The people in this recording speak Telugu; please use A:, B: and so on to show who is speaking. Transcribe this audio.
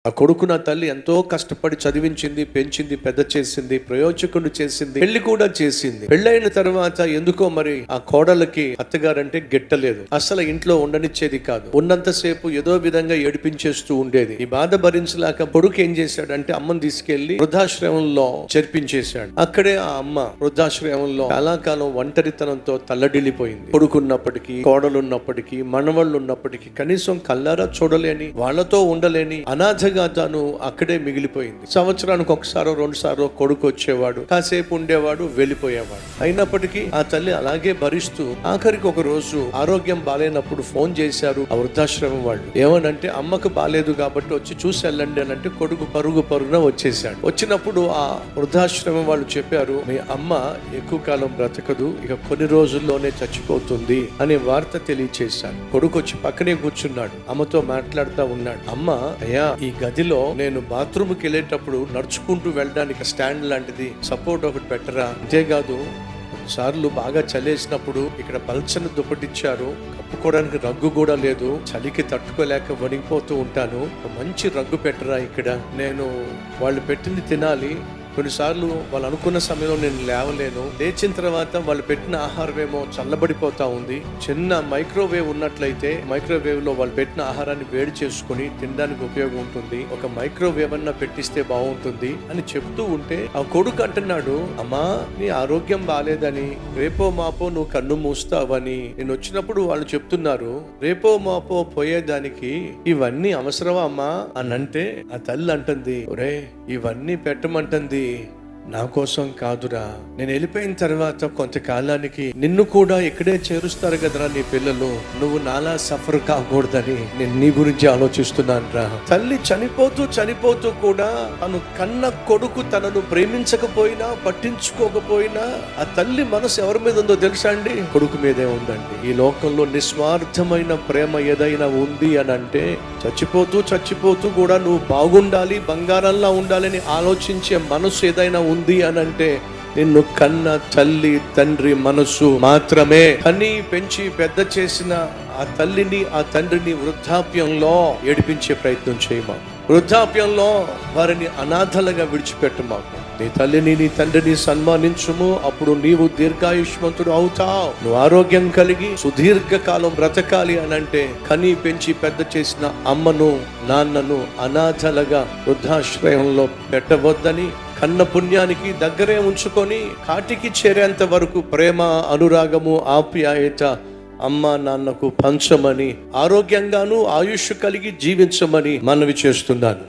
A: ఆ కొడుకు నా తల్లి ఎంతో కష్టపడి చదివించింది, పెంచింది, పెద్ద చేసింది, ప్రయోజకుడు చేసింది, పెళ్లి కూడా చేసింది. పెళ్ళైన తర్వాత ఎందుకో మరి ఆ కోడలకి అత్తగారంటే గిట్టలేదు. అసలు ఇంట్లో ఉండనిచ్చేది కాదు. ఉన్నంతసేపు ఏదో విధంగా ఏడిపించేస్తూ ఉండేది. ఈ బాధ భరించలేక కొడుకు ఏం చేశాడంటే అమ్మని తీసుకెళ్లి వృద్ధాశ్రమంలో చేర్పించేశాడు. అక్కడే ఆ అమ్మ వృద్ధాశ్రమంలో చాలా కాలం ఒంటరితనంతో తల్లడిల్లిపోయింది. కొడుకున్నప్పటికీ, కోడలున్నప్పటికీ, మనవాళ్ళు ఉన్నప్పటికీ కనీసం కల్లారా చూడలేని, వాళ్ళతో ఉండలేని అనాథగా తాను అక్కడే మిగిలిపోయింది. సంవత్సరానికి ఒకసారో రెండు సార్లు కొడుకు వచ్చేవాడు, కాసేపు ఉండేవాడు, వెళ్ళిపోయేవాడు. అయినప్పటికీ ఆ తల్లి అలాగే భరిస్తూ ఆఖరికి ఒక రోజు ఆరోగ్యం బాలేనప్పుడు ఫోన్ చేశారు ఆ వృద్ధాశ్రమం వాళ్ళు. ఏమనంటే అమ్మకు బాలేదు కాబట్టి వచ్చి చూసి వెళ్ళండి అని అంటే కొడుకు పరుగున వచ్చేసాడు. వచ్చినప్పుడు ఆ వృద్ధాశ్రమం వాళ్ళు చెప్పారు, మీ అమ్మ ఎక్కువ కాలం బ్రతకదు, ఇక కొన్ని రోజుల్లోనే చచ్చిపోతుంది అనే వార్త తెలియచేశాడు. కొడుకు వచ్చి పక్కనే కూర్చున్నాడు, అమ్మతో మాట్లాడుతూ ఉన్నాడు. అమ్మ, అయ్యా, ఈ గదిలో నేను బాత్రూమ్కి వెళ్ళేటప్పుడు నడుచుకుంటూ వెళ్ళడానికి స్టాండ్ లాంటిది సపోర్ట్ ఒకటి పెట్టరా, అంతేకాదు సార్లు బాగా చలేసినప్పుడు ఇక్కడ పల్చని దుప్పటిచ్చారు, కప్పుకోవడానికి రగ్గు కూడా లేదు, చలికి తట్టుకోలేక వణిగిపోతూ ఉంటాను, మంచి రగ్గు పెట్టరా, ఇక్కడ నేను వాళ్ళు పెట్టింది తినాలి, కొన్నిసార్లు వాళ్ళు అనుకున్న సమయంలో నేను లేవలేను, లేచిన తర్వాత వాళ్ళు పెట్టిన ఆహారం ఏమో చల్లబడిపోతా ఉంది, చిన్న మైక్రోవేవ్ ఉన్నట్లయితే మైక్రోవేవ్ లో వాళ్ళు పెట్టిన ఆహారాన్ని వేడి చేసుకుని తినడానికి ఉపయోగం ఉంటుంది, ఒక మైక్రోవేవ్ అన్నా పెట్టిస్తే బాగుంటుంది అని చెప్తూ ఉంటే ఆ కొడుకు అంటున్నాడు, అమ్మా నీ ఆరోగ్యం బాలేదని, రేపో మాపో నువ్వు కన్ను మూస్తావని నేను వచ్చినప్పుడు వాళ్ళు చెప్తున్నారు, రేపో మాపో పోయేదానికి ఇవన్నీ అవసరమా అమ్మా అని అంటే ఆ తల్లి అంటుంది, ఒరే ఇవన్నీ పెట్టమంటుంది నా కోసం కాదురా, నేను వెళ్ళిపోయిన తర్వాత కొంతకాలానికి నిన్ను కూడా ఇక్కడే చేరుస్తారు కదరా నీ పిల్లలు, నువ్వు నాలా సఫర్ కాకూడదని నేను నీ గురించి ఆలోచిస్తున్నాను రా. తల్లి చనిపోతూ కూడా తను కన్న కొడుకు తనను ప్రేమించకపోయినా పట్టించుకోకపోయినా ఆ తల్లి మనసు ఎవరి మీద ఉందో తెలుసా అండి? కొడుకు మీదే ఉందండి. ఈ లోకంలో నిస్వార్థమైన ప్రేమ ఏదైనా ఉంది అని అంటే చచ్చిపోతూ కూడా నువ్వు బాగుండాలి, బంగారంలా ఉండాలని ఆలోచించే మనసు ఏదైనా ఉంది అని అంటే నిన్ను కన్న తల్లి తండ్రి మనసు మాత్రమే. కని పెంచి పెద్ద చేసిన ఆ తల్లిని ఆ తండ్రిని వృద్ధాప్యంలో ఏడిపించే ప్రయత్నం చేయమా. వృద్ధాప్యంలో వారిని అనాథలుగా విడిచిపెట్టమాకు. నీ తల్లిని నీ తండ్రిని సన్మానించుము, అప్పుడు నీవు దీర్ఘాయుష్మంతుడు అవుతావు. నువ్వు ఆరోగ్యం కలిగి సుదీర్ఘకాలం బ్రతకాలి అని అంటే కని పెంచి పెద్ద చేసిన అమ్మను నాన్నను అనాథలుగా వృద్ధాశ్రయంలో పెట్టవద్దని, కన్న పుణ్యానికి దగ్గరే ఉంచుకొని కాటికి చేరేంత వరకు ప్రేమ, అనురాగము, ఆప్యాయత అమ్మ నాన్నకు పంచమని, ఆరోగ్యంగాను ఆయుష్ కలిగి జీవించమని మనవి చేస్తున్నాను.